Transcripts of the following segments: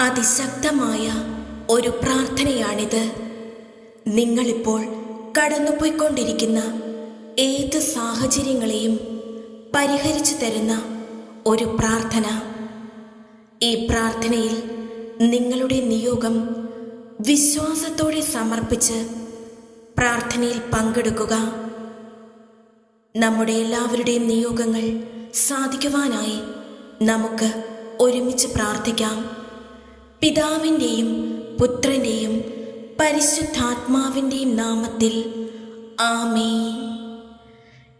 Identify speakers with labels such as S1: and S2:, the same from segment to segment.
S1: അതിശക്തമായ ഒരു പ്രാർത്ഥനയാണിത്. നിങ്ങളിപ്പോൾ കടന്നുപോയിക്കൊണ്ടിരിക്കുന്ന ഏത് സാഹചര്യങ്ങളെയും പരിഹരിച്ചു തരുന്ന ഒരു പ്രാർത്ഥന. ഈ പ്രാർത്ഥനയിൽ നിങ്ങളുടെ നിയോഗം വിശ്വാസത്തോടെ സമർപ്പിച്ച് പ്രാർത്ഥനയിൽ പങ്കെടുക്കുക. നമ്മുടെ എല്ലാവരുടെയും നിയോഗങ്ങൾ സാധിക്കുവാനായി നമുക്ക് ഒരുമിച്ച് പ്രാർത്ഥിക്കാം. പിതാവിൻ്റെയും പുത്രൻ്റെയും പരിശുദ്ധാത്മാവിൻ്റെയും നാമത്തിൽ ആമേൻ.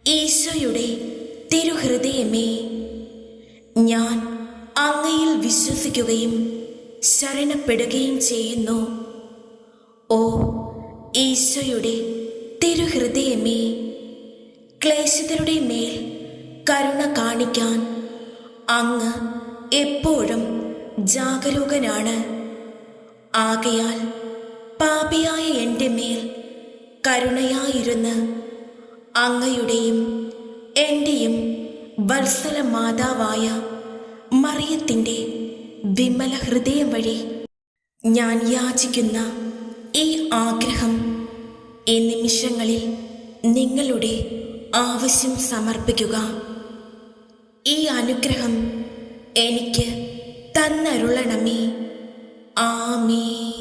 S1: ഈശോയുടെ തിരുഹൃദയമേ, ഞാൻ അങ്ങയിൽ വിശ്വസിക്കുകയും ശരണപ്പെടുകയും ചെയ്യുന്നു. ഓ ഈശോയുടെ തിരുഹൃദയമേ, ക്ലേശിതരുടെ മേൽ കരുണ കാണിക്കാൻ അങ്ങ് എപ്പോഴും ജാഗരൂകനാണ്. ആകയാൽ പാപിയായ എൻ്റെ മേൽ കരുണയായിരുന്ന് അങ്ങയുടെയും എൻ്റെയും വത്സല മാതാവായ മറിയത്തിൻ്റെ വിമല ഹൃദയം വഴി ഞാൻ യാചിക്കുന്ന ഈ ആഗ്രഹം ഈ നിമിഷങ്ങളിൽ നിങ്ങളുടെ ആവശ്യം സമർപ്പിക്കുക. ഈ അനുഗ്രഹം എനിക്ക് തന്നരുളണമേ. ആമേൻ.